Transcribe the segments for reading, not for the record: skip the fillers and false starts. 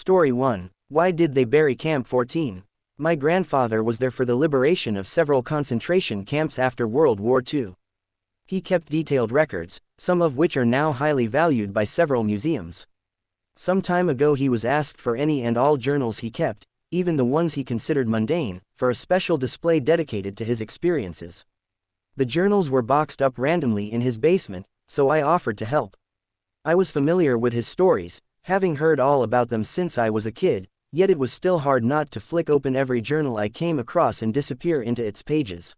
Story 1. Why did they bury Camp 14? My grandfather was there for the liberation of several concentration camps after World War II. He kept detailed records, some of which are now highly valued by several museums. Some time ago he was asked for any and all journals he kept, even the ones he considered mundane, for a special display dedicated to his experiences. The journals were boxed up randomly in his basement, so I offered to help. I was familiar with his stories, having heard all about them since I was a kid, yet it was still hard not to flick open every journal I came across and disappear into its pages.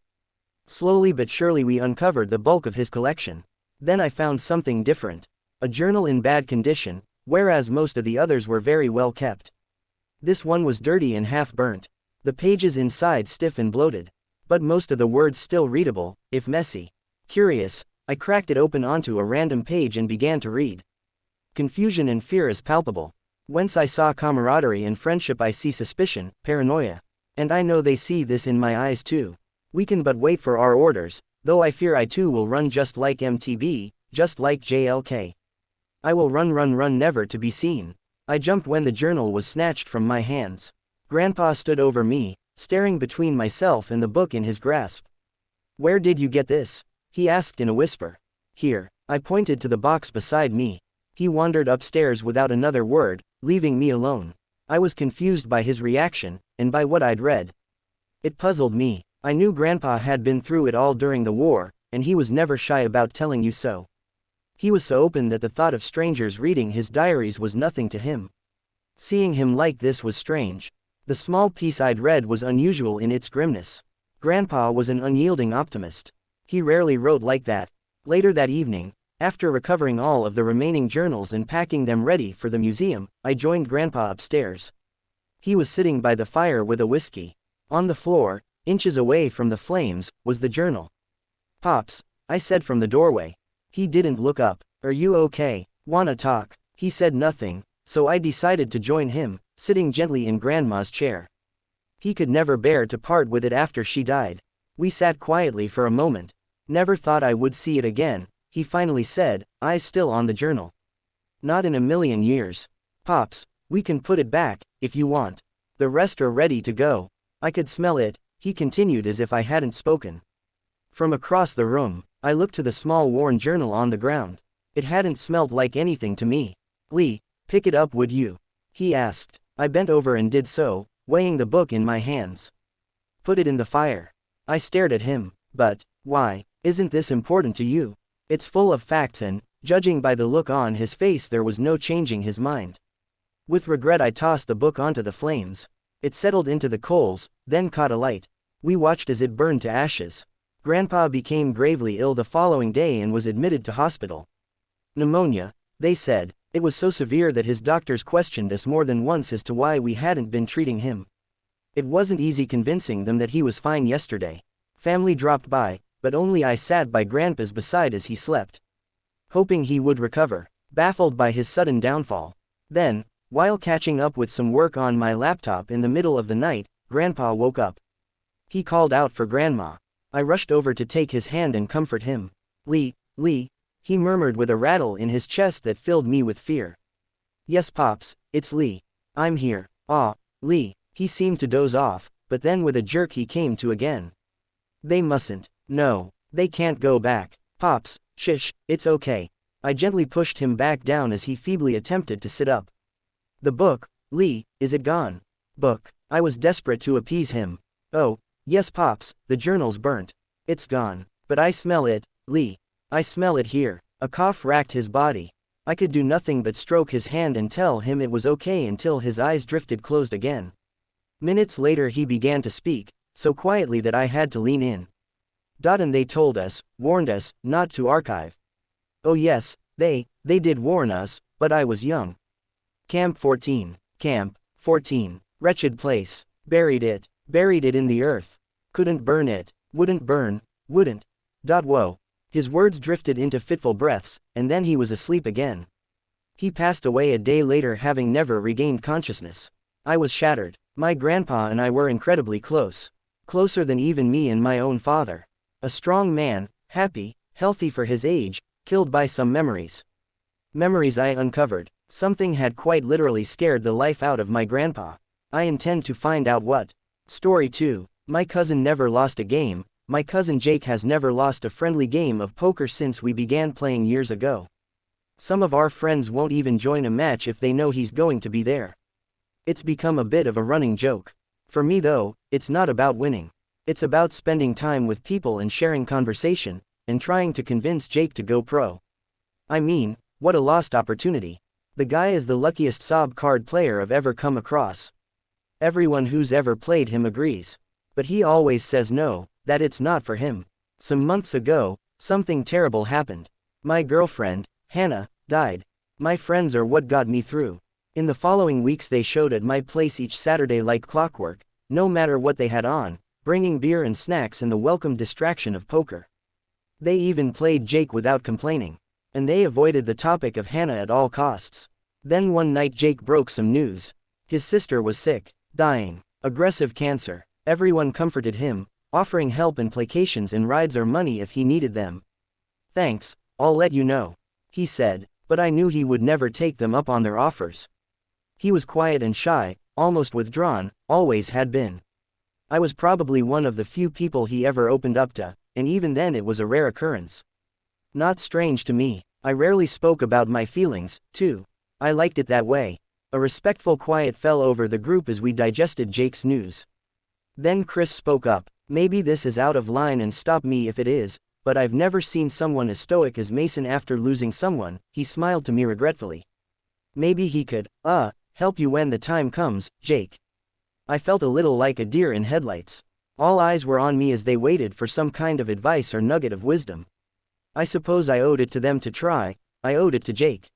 Slowly but surely we uncovered the bulk of his collection. Then I found something different. A journal in bad condition, whereas most of the others were very well kept. This one was dirty and half burnt. The pages inside stiff and bloated. But most of the words still readable, if messy. Curious, I cracked it open onto a random page and began to read. Confusion and fear is palpable. Whence I saw camaraderie and friendship I see suspicion, paranoia. And I know they see this in my eyes too. We can but wait for our orders, though I fear I too will run just like MTB, just like JLK. I will run never to be seen. I jumped when the journal was snatched from my hands. Grandpa stood over me, staring between myself and the book in his grasp. Where did you get this? He asked in a whisper. Here. I pointed to the box beside me. He wandered upstairs without another word, leaving me alone. I was confused by his reaction, and by what I'd read. It puzzled me. I knew Grandpa had been through it all during the war, and he was never shy about telling you so. He was so open that the thought of strangers reading his diaries was nothing to him. Seeing him like this was strange. The small piece I'd read was unusual in its grimness. Grandpa was an unyielding optimist. He rarely wrote like that. Later that evening, after recovering all of the remaining journals and packing them ready for the museum, I joined Grandpa upstairs. He was sitting by the fire with a whiskey. On the floor, inches away from the flames, was the journal. "Pops," I said from the doorway. He didn't look up. "Are you okay? Wanna talk?" He said nothing, so I decided to join him, sitting gently in Grandma's chair. He could never bear to part with it after she died. We sat quietly for a moment. "Never thought I would see it again," he finally said, eyes still on the journal. "Not in a million years. Pops, we can put it back, if you want. The rest are ready to go." I could smell it, he continued as if I hadn't spoken. From across the room, I looked to the small worn journal on the ground. It hadn't smelled like anything to me. "Lee, pick it up would you?" he asked. I bent over and did so, weighing the book in my hands. "Put it in the fire." I stared at him. "But, why? Isn't this important to you? It's full of facts and, judging by the look on his face, there was no changing his mind." With regret I tossed the book onto the flames. It settled into the coals, then caught alight. We watched as it burned to ashes. Grandpa became gravely ill the following day and was admitted to hospital. Pneumonia, they said. It was so severe that his doctors questioned us more than once as to why we hadn't been treating him. It wasn't easy convincing them that he was fine yesterday. Family dropped by, but only I sat by Grandpa's beside as he slept, hoping he would recover, baffled by his sudden downfall. Then, while catching up with some work on my laptop in the middle of the night, Grandpa woke up. He called out for Grandma. I rushed over to take his hand and comfort him. Lee, he murmured with a rattle in his chest that filled me with fear. "Yes, Pops, it's Lee. I'm here." "Ah, Lee." He seemed to doze off, but then with a jerk he came to again. "They mustn't. No, they can't go back. Pops, shush, it's okay." I gently pushed him back down as he feebly attempted to sit up. "The book, Lee, is it gone?" "Book." I was desperate to appease him. "Oh, yes, Pops, the journal's burnt. It's gone. But I smell it, Lee. I smell it here." A cough racked his body. I could do nothing but stroke his hand and tell him it was okay until his eyes drifted closed again. Minutes later he began to speak, so quietly that I had to lean in. "And they told us, warned us, not to archive." "Oh yes, they did warn us, but I was young." Camp 14. Camp 14. Wretched place. Buried it in the earth. Couldn't burn it. Wouldn't burn. Wouldn't. Whoa. His words drifted into fitful breaths, and then he was asleep again. He passed away a day later, having never regained consciousness. I was shattered. My grandpa and I were incredibly close. Closer than even me and my own father. A strong man, happy, healthy for his age, killed by some memories. Memories I uncovered. Something had quite literally scared the life out of my grandpa. I intend to find out what. Story 2. My cousin never lost a game. My cousin Jake has never lost a friendly game of poker since we began playing years ago. Some of our friends won't even join a match if they know he's going to be there. It's become a bit of a running joke. For me though, it's not about winning. It's about spending time with people and sharing conversation, and trying to convince Jake to go pro. I mean, what a lost opportunity. The guy is the luckiest sob card player I've ever come across. Everyone who's ever played him agrees. But he always says no, that it's not for him. Some months ago, something terrible happened. My girlfriend, Hannah, died. My friends are what got me through. In the following weeks they showed at my place each Saturday like clockwork, no matter what they had on, bringing beer and snacks and the welcome distraction of poker. They even played Jake without complaining. And they avoided the topic of Hannah at all costs. Then one night Jake broke some news. His sister was sick, dying, aggressive cancer. Everyone comforted him, offering help and placations and rides or money if he needed them. "Thanks, I'll let you know," he said, but I knew he would never take them up on their offers. He was quiet and shy, almost withdrawn, always had been. I was probably one of the few people he ever opened up to, and even then it was a rare occurrence. Not strange to me. I rarely spoke about my feelings, too. I liked it that way. A respectful quiet fell over the group as we digested Jake's news. Then Chris spoke up. "Maybe this is out of line and stop me if it is, but I've never seen someone as stoic as Mason after losing someone." He smiled to me regretfully. "Maybe he could, help you when the time comes, Jake." I felt a little like a deer in headlights. All eyes were on me as they waited for some kind of advice or nugget of wisdom. I suppose I owed it to them to try. I owed it to Jake.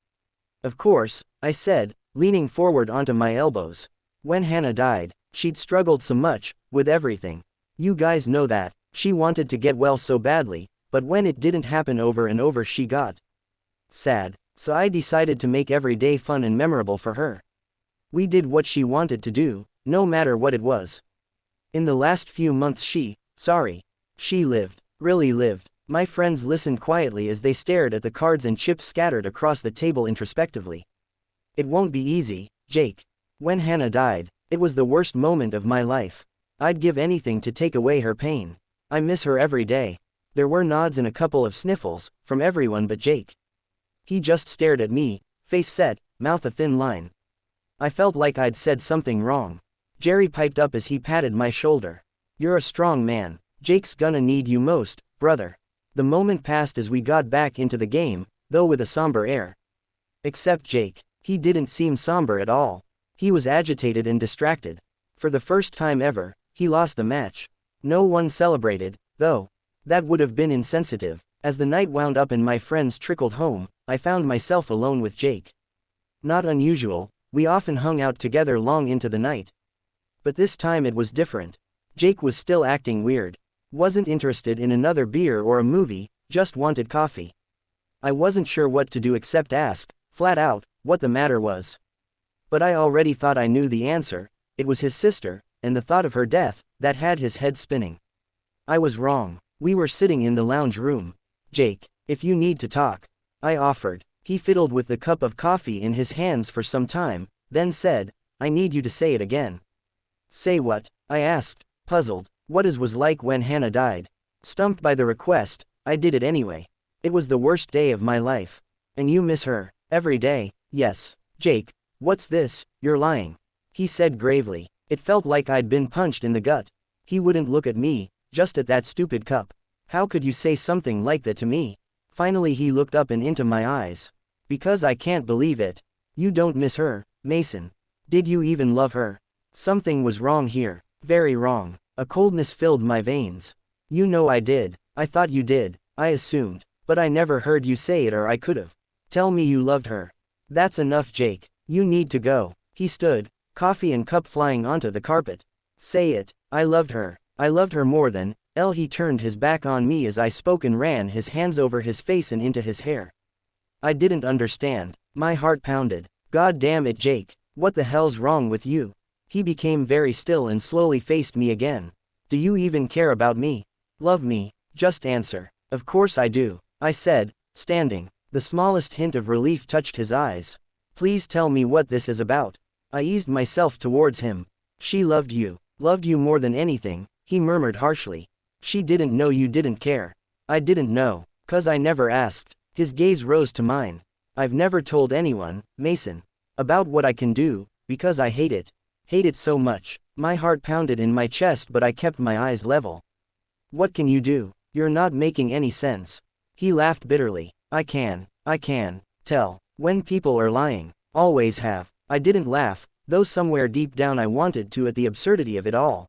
"Of course," I said, leaning forward onto my elbows. "When Hannah died, she'd struggled so much, with everything. You guys know that. She wanted to get well so badly, but when it didn't happen over and over she got sad. So I decided to make every day fun and memorable for her. We did what she wanted to do, no matter what it was. In the last few months she lived, really lived." My friends listened quietly as they stared at the cards and chips scattered across the table introspectively. "It won't be easy, Jake. When Hannah died, it was the worst moment of my life. I'd give anything to take away her pain. I miss her every day." There were nods and a couple of sniffles, from everyone but Jake. He just stared at me, face set, mouth a thin line. I felt like I'd said something wrong. Jerry piped up as he patted my shoulder. "You're a strong man. Jake's gonna need you most, brother." The moment passed as we got back into the game, though with a somber air. Except Jake. He didn't seem somber at all. He was agitated and distracted. For the first time ever, he lost the match. No one celebrated, though. That would have been insensitive. As the night wound up and my friends trickled home, I found myself alone with Jake. Not unusual, we often hung out together long into the night. But this time it was different. Jake was still acting weird. Wasn't interested in another beer or a movie, just wanted coffee. I wasn't sure what to do except ask, flat out, what the matter was. But I already thought I knew the answer. It was his sister, and the thought of her death, that had his head spinning. I was wrong. We were sitting in the lounge room. "Jake, if you need to talk," I offered. He fiddled with the cup of coffee in his hands for some time, then said, "I need you to say it again." "Say what?" I asked, puzzled. What it was like when Hannah died. Stumped by the request, I did it anyway. "It was the worst day of my life." "And you miss her, every day?" "Yes." "Jake, what's this? You're lying," he said gravely. It felt like I'd been punched in the gut. He wouldn't look at me, just at that stupid cup. "How could you say something like that to me?" Finally he looked up and into my eyes. "Because I can't believe it. You don't miss her, Mason. Did you even love her?" Something was wrong here. Very wrong. A coldness filled my veins. "You know I did. I thought you did. I assumed. But I never heard you say it, or I could've. Tell me you loved her." "That's enough, Jake. You need to go." He stood, coffee and cup flying onto the carpet. "Say it." "I loved her. I loved her more than." He turned his back on me as I spoke and ran his hands over his face and into his hair. I didn't understand. My heart pounded. "God damn it, Jake. What the hell's wrong with you?" He became very still and slowly faced me again. "Do you even care about me? Love me? Just answer." "Of course I do," I said, standing. The smallest hint of relief touched his eyes. Please tell me what this is about. I eased myself towards him. She loved you more than anything, he murmured harshly. She didn't know you didn't care. I didn't know, 'cause I never asked. His gaze rose to mine. I've never told anyone, Mason, about what I can do, because I hate it. Hate it so much. My heart pounded in my chest, but I kept my eyes level. What can you do? You're not making any sense. He laughed bitterly. I can tell when people are lying. Always have. I didn't laugh, though somewhere deep down I wanted to at the absurdity of it all.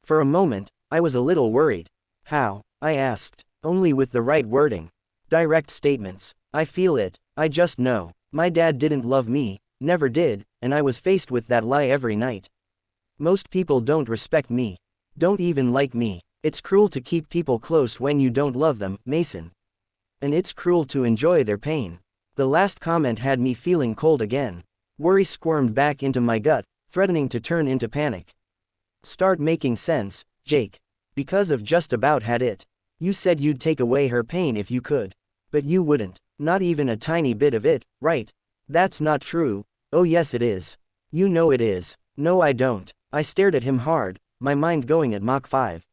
For a moment, I was a little worried. How? I asked, only with the right wording. Direct statements. I feel it, I just know. My dad didn't love me, never did, and I was faced with that lie every night. Most people don't respect me. Don't even like me. It's cruel to keep people close when you don't love them, Mason. And it's cruel to enjoy their pain. The last comment had me feeling cold again. Worry squirmed back into my gut, threatening to turn into panic. Start making sense, Jake. Because of just about had it. You said you'd take away her pain if you could. But you wouldn't. Not even a tiny bit of it, right? That's not true. Oh yes it is. You know it is. No I don't. I stared at him hard, my mind going at Mach 5.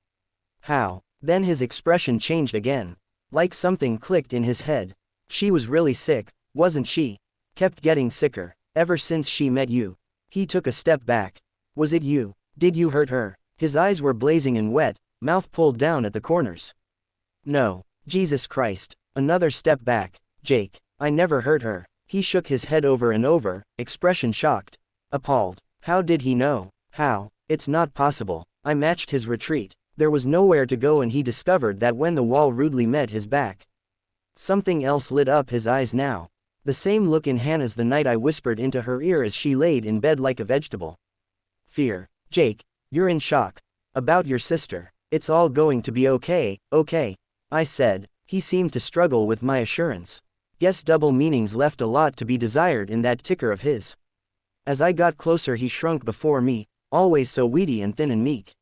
How? Then his expression changed again. Like something clicked in his head. She was really sick, wasn't she? Kept getting sicker, ever since she met you. He took a step back. Was it you? Did you hurt her? His eyes were blazing and wet, mouth pulled down at the corners. No. Jesus Christ. Another step back. Jake, I never hurt her. He shook his head over and over, expression shocked. Appalled. How did he know? How? It's not possible. I matched his retreat. There was nowhere to go, and he discovered that when the wall rudely met his back. Something else lit up his eyes now. The same look in Hannah's the night I whispered into her ear as she laid in bed like a vegetable. Fear. Jake, you're in shock. About your sister. It's all going to be okay, okay. I said. He seemed to struggle with my assurance. Guess double meanings left a lot to be desired in that ticker of his. As I got closer he shrunk before me, always so weedy and thin and meek.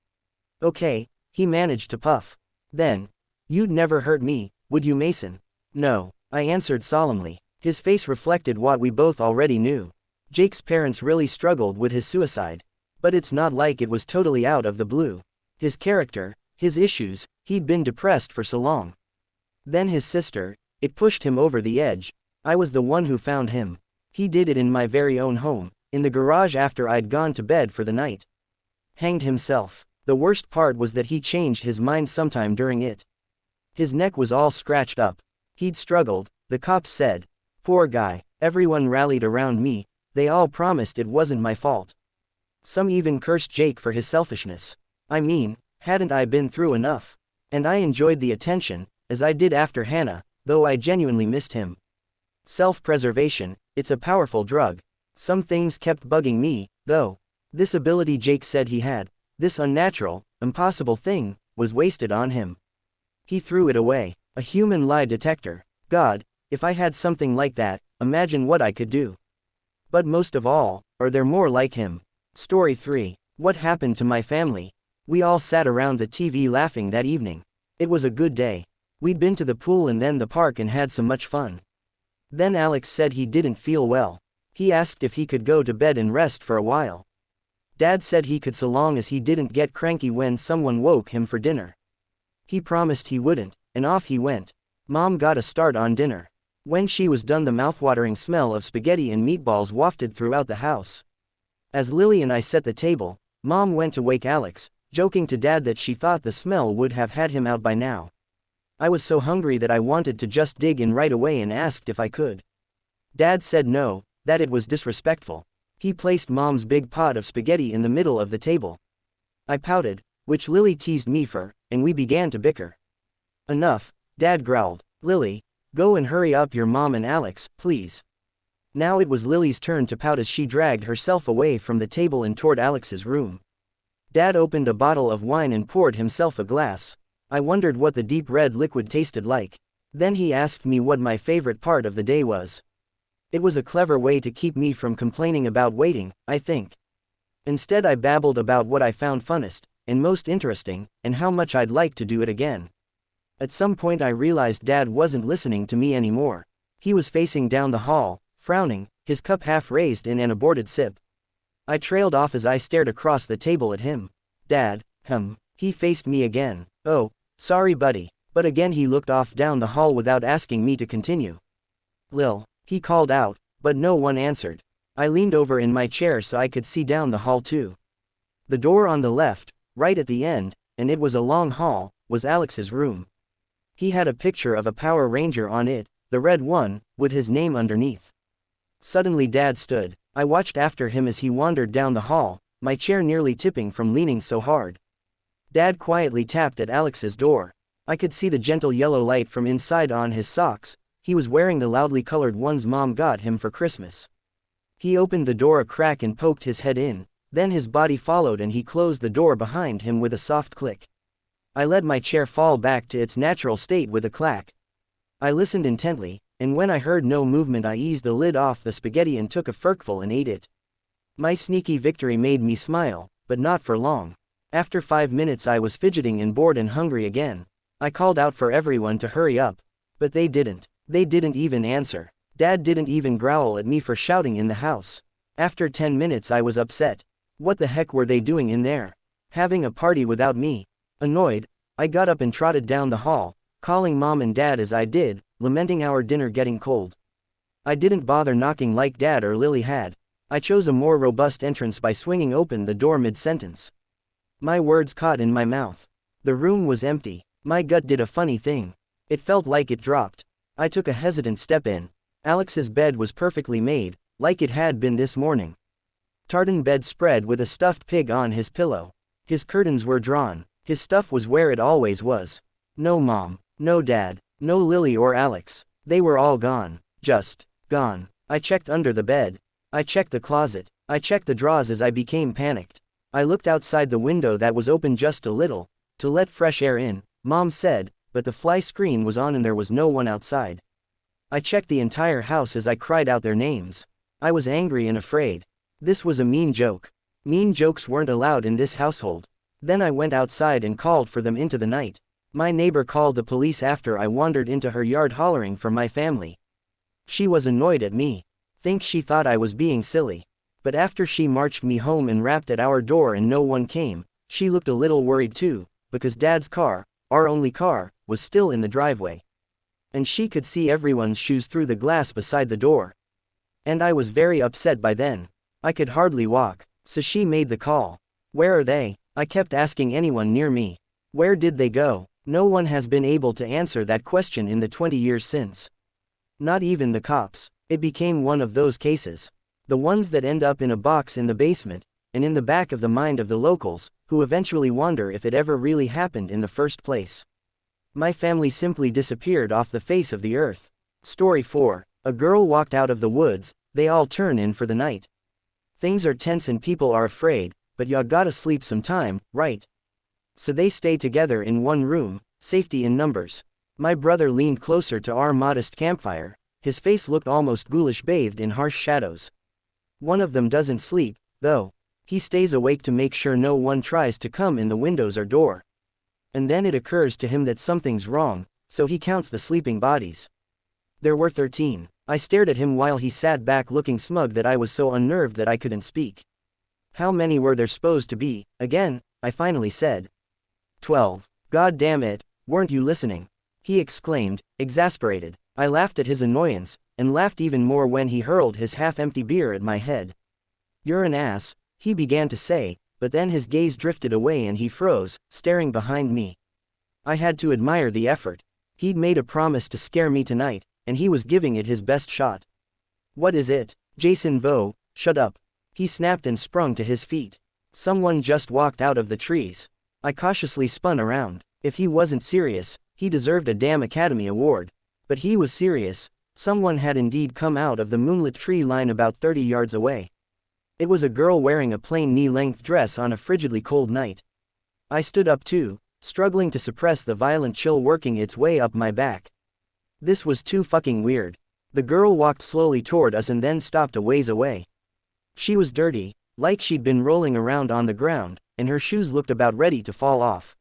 Okay, he managed to puff. Then, you'd never hurt me, would you, Mason? No, I answered solemnly. His face reflected what we both already knew. Jake's parents really struggled with his suicide. But it's not like it was totally out of the blue. His character, his issues, he'd been depressed for so long. Then his sister, it pushed him over the edge. I was the one who found him. He did it in my very own home, in the garage after I'd gone to bed for the night. Hanged himself. The worst part was that he changed his mind sometime during it. His neck was all scratched up. He'd struggled, the cops said. Poor guy. Everyone rallied around me. They all promised it wasn't my fault. Some even cursed Jake for his selfishness. I mean, hadn't I been through enough? And I enjoyed the attention, as I did after Hannah, though I genuinely missed him. Self-preservation, it's a powerful drug. Some things kept bugging me, though. This ability Jake said he had, this unnatural, impossible thing, was wasted on him. He threw it away. A human lie detector. God, if I had something like that, imagine what I could do. But most of all, are there more like him? Story 3. What happened to my family? We all sat around the TV laughing that evening. It was a good day. We'd been to the pool and then the park and had so much fun. Then Alex said he didn't feel well. He asked if he could go to bed and rest for a while. Dad said he could so long as he didn't get cranky when someone woke him for dinner. He promised he wouldn't, and off he went. Mom got a start on dinner. When she was done the mouthwatering smell of spaghetti and meatballs wafted throughout the house. As Lily and I set the table, Mom went to wake Alex, joking to Dad that she thought the smell would have had him out by now. I was so hungry that I wanted to just dig in right away and asked if I could. Dad said no, that it was disrespectful. He placed Mom's big pot of spaghetti in the middle of the table. I pouted, which Lily teased me for, and we began to bicker. Enough, Dad growled. Lily, go and hurry up your mom and Alex, please. Now it was Lily's turn to pout as she dragged herself away from the table and toward Alex's room. Dad opened a bottle of wine and poured himself a glass. I wondered what the deep red liquid tasted like. Then he asked me what my favorite part of the day was. It was a clever way to keep me from complaining about waiting, I think. Instead I babbled about what I found funnest, and most interesting, and how much I'd like to do it again. At some point I realized Dad wasn't listening to me anymore. He was facing down the hall, frowning, his cup half raised in an aborted sip. I trailed off as I stared across the table at him. Dad, he faced me again. Oh, sorry buddy, but again he looked off down the hall without asking me to continue. Lil, he called out, but no one answered. I leaned over in my chair so I could see down the hall too. The door on the left, right at the end, and it was a long hall, was Alex's room. He had a picture of a Power Ranger on it, the red one, with his name underneath. Suddenly Dad stood. I watched after him as he wandered down the hall, my chair nearly tipping from leaning so hard. Dad quietly tapped at Alex's door. I could see the gentle yellow light from inside on his socks. He was wearing the loudly colored ones Mom got him for Christmas. He opened the door a crack and poked his head in, then his body followed and he closed the door behind him with a soft click. I let my chair fall back to its natural state with a clack. I listened intently, and when I heard no movement I eased the lid off the spaghetti and took a forkful and ate it. My sneaky victory made me smile, but not for long. After 5 minutes I was fidgeting and bored and hungry again. I called out for everyone to hurry up. But they didn't. They didn't even answer. Dad didn't even growl at me for shouting in the house. After 10 minutes I was upset. What the heck were they doing in there? Having a party without me? Annoyed, I got up and trotted down the hall, calling Mom and Dad as I did, lamenting our dinner getting cold. I didn't bother knocking like Dad or Lily had. I chose a more robust entrance by swinging open the door mid-sentence. My words caught in my mouth. The room was empty. My gut did a funny thing. It felt like it dropped. I took a hesitant step in. Alex's bed was perfectly made, like it had been this morning. Tartan bed spread with a stuffed pig on his pillow. His curtains were drawn. His stuff was where it always was. No Mom, no Dad, no Lily or Alex. They were all gone. Just gone. I checked under the bed. I checked the closet. I checked the drawers as I became panicked. I looked outside the window that was open just a little, to let fresh air in, Mom said, but the fly screen was on and there was no one outside. I checked the entire house as I cried out their names. I was angry and afraid. This was a mean joke. Mean jokes weren't allowed in this household. Then I went outside and called for them into the night. My neighbor called the police after I wandered into her yard hollering for my family. She was annoyed at me. Think she thought I was being silly. But after she marched me home and rapped at our door and no one came, she looked a little worried too, because Dad's car, our only car, was still in the driveway. And she could see everyone's shoes through the glass beside the door. And I was very upset by then. I could hardly walk, so she made the call. Where are they? I kept asking anyone near me. Where did they go? No one has been able to answer that question in the 20 years since. Not even the cops. It became one of those cases. The ones that end up in a box in the basement, and in the back of the mind of the locals, who eventually wonder if it ever really happened in the first place. My family simply disappeared off the face of the earth. Story 4. A girl walked out of the woods, they all turn in for the night. Things are tense and people are afraid, but ya gotta sleep sometime, right? So they stay together in one room, safety in numbers. My brother leaned closer to our modest campfire, his face looked almost ghoulish bathed in harsh shadows. One of them doesn't sleep, though. He stays awake to make sure no one tries to come in the windows or door. And then it occurs to him that something's wrong, so he counts the sleeping bodies. There were 13. I stared at him while he sat back looking smug that I was so unnerved that I couldn't speak. How many were there supposed to be, again? I finally said. 12. God damn it, weren't you listening? He exclaimed, exasperated. I laughed at his annoyance, and laughed even more when he hurled his half-empty beer at my head. You're an ass, he began to say, but then his gaze drifted away and he froze, staring behind me. I had to admire the effort. He'd made a promise to scare me tonight, and he was giving it his best shot. What is it? Jason Vo, shut up. He snapped and sprung to his feet. Someone just walked out of the trees. I cautiously spun around. If he wasn't serious, he deserved a damn Academy Award. But he was serious. Someone had indeed come out of the moonlit tree line about 30 yards away. It was a girl wearing a plain knee-length dress on a frigidly cold night. I stood up too, struggling to suppress the violent chill working its way up my back. This was too fucking weird. The girl walked slowly toward us and then stopped a ways away. She was dirty, like she'd been rolling around on the ground, and her shoes looked about ready to fall off.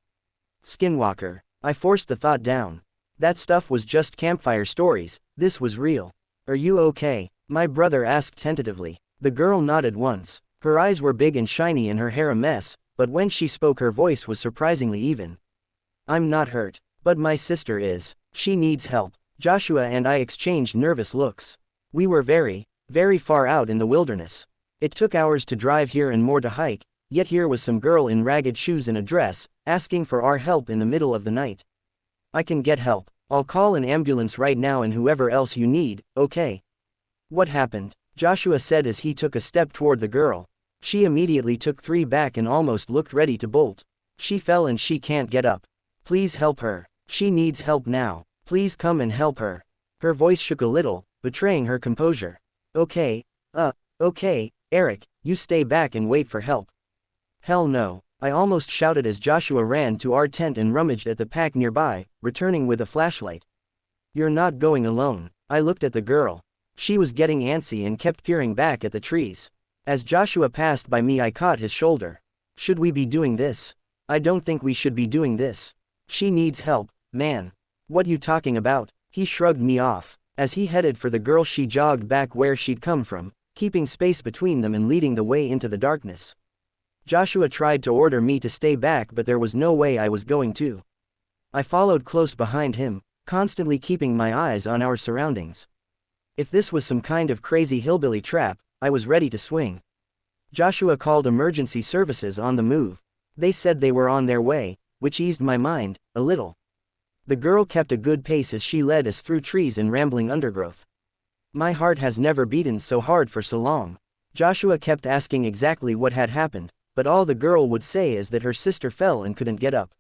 Skinwalker. I forced the thought down. That stuff was just campfire stories, this was real. Are you okay? My brother asked tentatively. The girl nodded once. Her eyes were big and shiny and her hair a mess, but when she spoke her voice was surprisingly even. I'm not hurt. But my sister is. She needs help. Joshua and I exchanged nervous looks. We were very, very far out in the wilderness. It took hours to drive here and more to hike, yet here was some girl in ragged shoes and a dress, asking for our help in the middle of the night. I can get help. I'll call an ambulance right now and whoever else you need, okay? What happened? Joshua said as he took a step toward the girl. She immediately took 3 back and almost looked ready to bolt. She fell and she can't get up. Please help her. She needs help now. Please come and help her. Her voice shook a little, betraying her composure. Okay, Eric, you stay back and wait for help. Hell no, I almost shouted as Joshua ran to our tent and rummaged at the pack nearby, returning with a flashlight. You're not going alone. I looked at the girl. She was getting antsy and kept peering back at the trees. As Joshua passed by me I caught his shoulder. Should we be doing this? I don't think we should be doing this. She needs help, man. What you talking about? He shrugged me off. As he headed for the girl she jogged back where she'd come from, keeping space between them and leading the way into the darkness. Joshua tried to order me to stay back but there was no way I was going to. I followed close behind him, constantly keeping my eyes on our surroundings. If this was some kind of crazy hillbilly trap, I was ready to swing. Joshua called emergency services on the move. They said they were on their way, which eased my mind, a little. The girl kept a good pace as she led us through trees and rambling undergrowth. My heart has never beaten so hard for so long. Joshua kept asking exactly what had happened, but all the girl would say is that her sister fell and couldn't get up.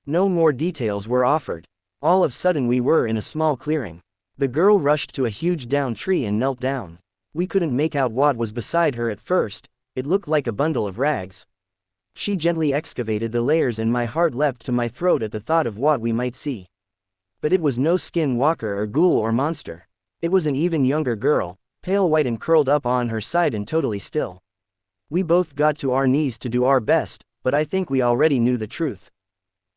No more details were offered. All of a sudden we were in a small clearing. The girl rushed to a huge downed tree and knelt down. We couldn't make out what was beside her at first. It looked like a bundle of rags. She gently excavated the layers and my heart leapt to my throat at the thought of what we might see. But it was no skinwalker or ghoul or monster. It was an even younger girl, pale white and curled up on her side and totally still. We both got to our knees to do our best, but I think we already knew the truth.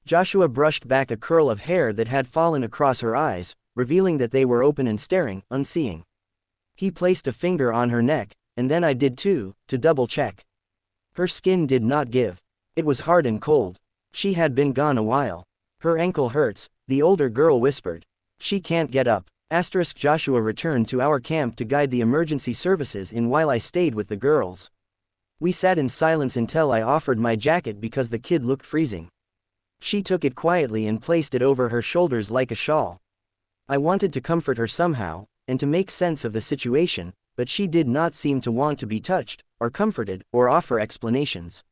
Joshua brushed back a curl of hair that had fallen across her eyes, revealing that they were open and staring, unseeing. He placed a finger on her neck, and then I did too, to double check. Her skin did not give. It was hard and cold. She had been gone a while. Her ankle hurts, the older girl whispered. She can't get up. Joshua returned to our camp to guide the emergency services in while I stayed with the girls. We sat in silence until I offered my jacket because the kid looked freezing. She took it quietly and placed it over her shoulders like a shawl. I wanted to comfort her somehow, and to make sense of the situation, but she did not seem to want to be touched, or comforted, or offer explanations.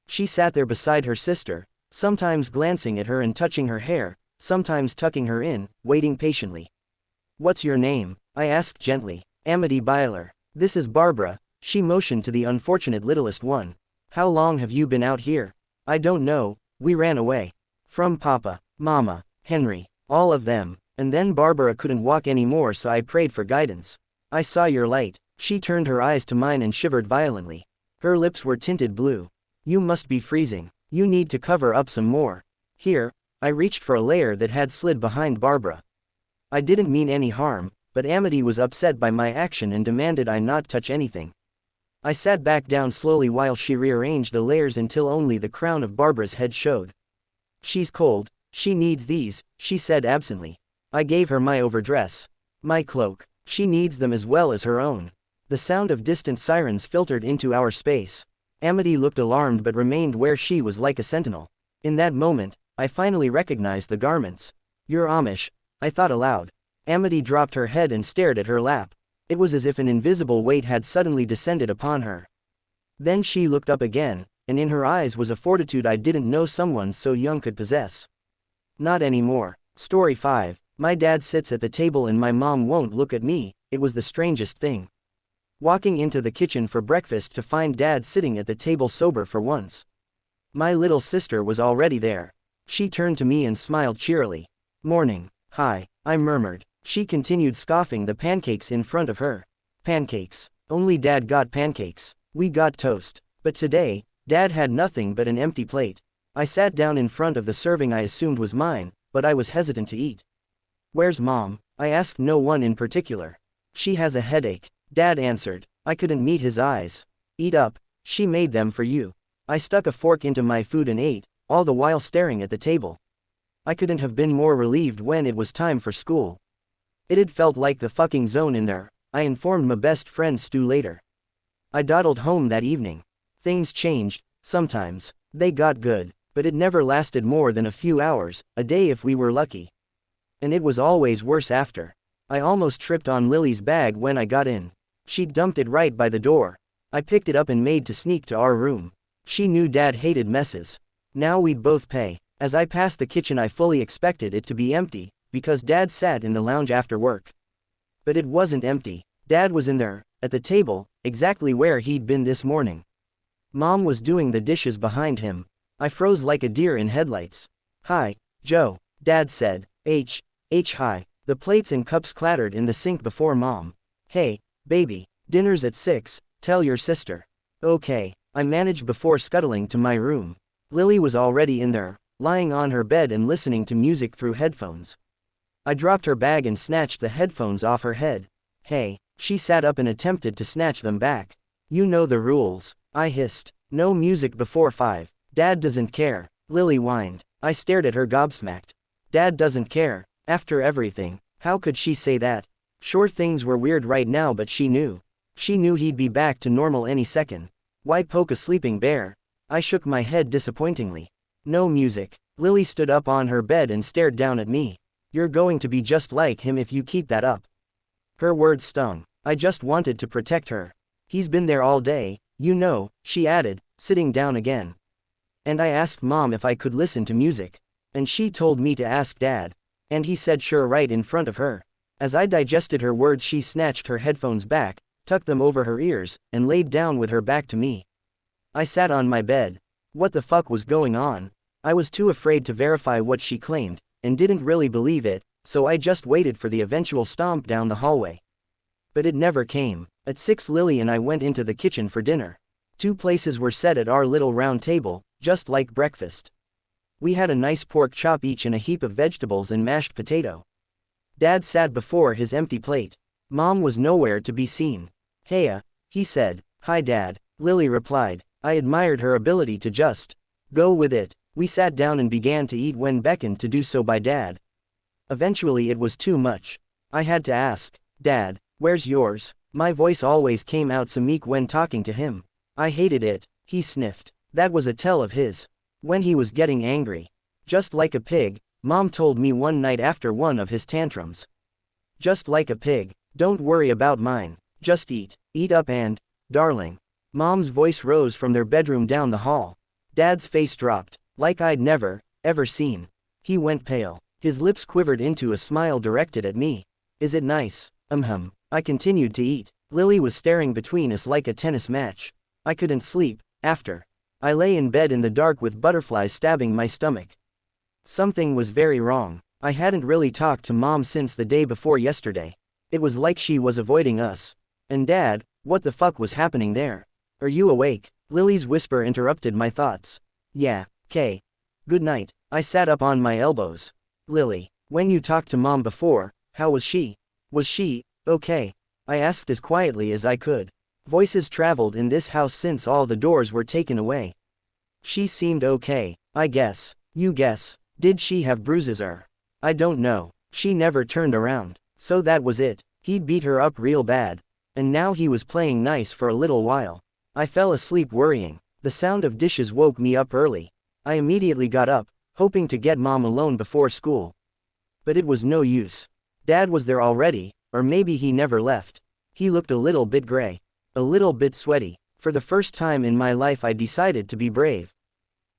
She sat there beside her sister, sometimes glancing at her and touching her hair, sometimes tucking her in, waiting patiently. What's your name? I asked gently. Amity Byler. This is Barbara. She motioned to the unfortunate littlest one. How long have you been out here? I don't know, we ran away. From Papa, Mama, Henry, all of them, and then Barbara couldn't walk anymore so I prayed for guidance. I saw your light. She turned her eyes to mine and shivered violently. Her lips were tinted blue. You must be freezing. You need to cover up some more. Here, I reached for a layer that had slid behind Barbara. I didn't mean any harm, but Amity was upset by my action and demanded I not touch anything. I sat back down slowly while she rearranged the layers until only the crown of Barbara's head showed. She's cold, she needs these, she said absently. I gave her my overdress. My cloak. She needs them as well as her own. The sound of distant sirens filtered into our space. Amity looked alarmed but remained where she was like a sentinel. In that moment, I finally recognized the garments. You're Amish, I thought aloud. Amity dropped her head and stared at her lap. It was as if an invisible weight had suddenly descended upon her. Then she looked up again, and in her eyes was a fortitude I didn't know someone so young could possess. Not anymore. Story 5. My dad sits at the table and my mom won't look at me. It was the strangest thing. Walking into the kitchen for breakfast to find Dad sitting at the table sober for once. My little sister was already there. She turned to me and smiled cheerily. Morning. Hi, I murmured. She continued scoffing the pancakes in front of her. Pancakes. Only Dad got pancakes. We got toast. But today, Dad had nothing but an empty plate. I sat down in front of the serving I assumed was mine, but I was hesitant to eat. Where's Mom? I asked no one in particular. She has a headache. Dad answered. I couldn't meet his eyes. Eat up. She made them for you. I stuck a fork into my food and ate, all the while staring at the table. I couldn't have been more relieved when it was time for school. It had felt like the fucking zone in there, I informed my best friend Stu later. I dawdled home that evening. Things changed, sometimes. They got good, but it never lasted more than a few hours, a day if we were lucky. And it was always worse after. I almost tripped on Lily's bag when I got in. She'd dumped it right by the door. I picked it up and made to sneak to our room. She knew Dad hated messes. Now we'd both pay. As I passed the kitchen I fully expected it to be empty, because Dad sat in the lounge after work. But it wasn't empty. Dad was in there, at the table, exactly where he'd been this morning. Mom was doing the dishes behind him. I froze like a deer in headlights. Hi, Joe, Dad said. Hi. The plates and cups clattered in the sink before Mom. Hey, baby, dinner's at 6, tell your sister. Okay, I managed before scuttling to my room. Lily was already in there, lying on her bed and listening to music through headphones. I dropped her bag and snatched the headphones off her head. Hey, she sat up and attempted to snatch them back. You know the rules, I hissed. No music before 5. Dad doesn't care, Lily whined. I stared at her gobsmacked. Dad doesn't care, after everything, how could she say that? Sure, things were weird right now, but she knew. She knew he'd be back to normal any second. Why poke a sleeping bear? I shook my head disappointingly. No music. Lily stood up on her bed and stared down at me. You're going to be just like him if you keep that up. Her words stung. I just wanted to protect her. He's been there all day, you know, she added, sitting down again. And I asked Mom if I could listen to music. And she told me to ask Dad. And he said sure right in front of her. As I digested her words she snatched her headphones back, tucked them over her ears, and laid down with her back to me. I sat on my bed. What the fuck was going on? I was too afraid to verify what she claimed, and didn't really believe it, so I just waited for the eventual stomp down the hallway. But it never came. At 6 Lily and I went into the kitchen for dinner. 2 places were set at our little round table, just like breakfast. We had a nice pork chop each and a heap of vegetables and mashed potato. Dad sat before his empty plate. Mom was nowhere to be seen. Heya, he said. Hi Dad, Lily replied. I admired her ability to just go with it. We sat down and began to eat when beckoned to do so by Dad. Eventually it was too much. I had to ask, Dad, where's yours? My voice always came out so meek when talking to him. I hated it, he sniffed. That was a tell of his. When he was getting angry. Just like a pig, Mom told me one night after one of his tantrums. Just like a pig, don't worry about mine, just eat up and, darling. Mom's voice rose from their bedroom down the hall. Dad's face dropped, like I'd never, ever seen. He went pale, his lips quivered into a smile directed at me. Is it nice? I continued to eat. Lily was staring between us like a tennis match. I couldn't sleep, after. I lay in bed in the dark with butterflies stabbing my stomach. Something was very wrong. I hadn't really talked to Mom since the day before yesterday. It was like she was avoiding us. And Dad, what the fuck was happening there? Are you awake? Lily's whisper interrupted my thoughts. Yeah, Kay. Good night. I sat up on my elbows. Lily, when you talked to Mom before, how was she? Was she okay? I asked as quietly as I could. Voices traveled in this house since all the doors were taken away. She seemed okay, I guess. You guess. Did she have bruises or? I don't know. She never turned around. So that was it. He'd beat her up real bad. And now he was playing nice for a little while. I fell asleep worrying. The sound of dishes woke me up early. I immediately got up, hoping to get Mom alone before school. But it was no use. Dad was there already, or maybe he never left. He looked a little bit gray. A little bit sweaty. For the first time in my life I decided to be brave.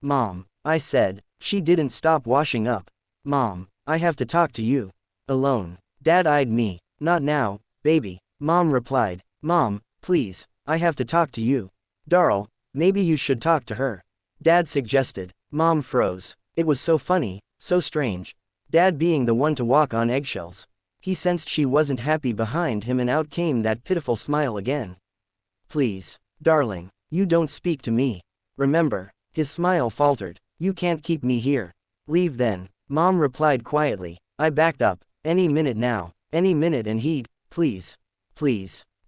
Mom, I said. She didn't stop washing up. Mom, I have to talk to you. Alone. Dad eyed me. Not now, baby. Mom replied. Mom, please, I have to talk to you. Darl, maybe you should talk to her. Dad suggested. Mom froze. It was so funny, so strange. Dad being the one to walk on eggshells. He sensed she wasn't happy behind him and out came that pitiful smile again. Please, darling, you don't speak to me. Remember, his smile faltered. You can't keep me here. Leave then. Mom replied quietly. I backed up. Any minute now. Any minute and he'd, please.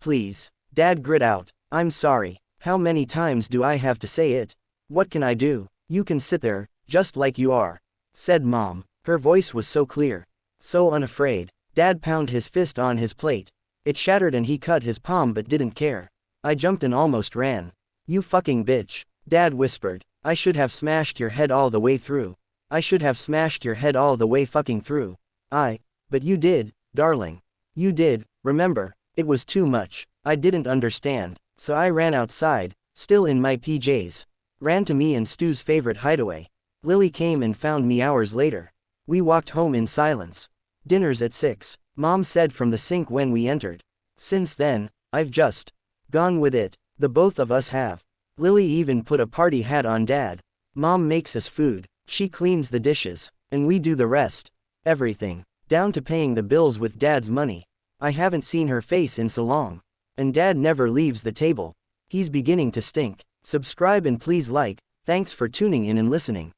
Please. Dad grit out. I'm sorry. How many times do I have to say it? What can I do? You can sit there, just like you are, said Mom. Her voice was so clear, so unafraid. Dad pounded his fist on his plate. It shattered and he cut his palm but didn't care. I jumped and almost ran. You fucking bitch, Dad whispered. I should have smashed your head all the way through. I should have smashed your head all the way fucking through. But you did, darling. You did, remember, it was too much. I didn't understand, so I ran outside, still in my PJs. Ran to me and Stu's favorite hideaway. Lily came and found me hours later. We walked home in silence. Dinner's at 6, Mom said from the sink when we entered. Since then, I've just gone with it, the both of us have. Lily even put a party hat on Dad. Mom makes us food, she cleans the dishes, and we do the rest. Everything, down to paying the bills with Dad's money. I haven't seen her face in so long. And Dad never leaves the table. He's beginning to stink. Subscribe and please like. Thanks for tuning in and listening.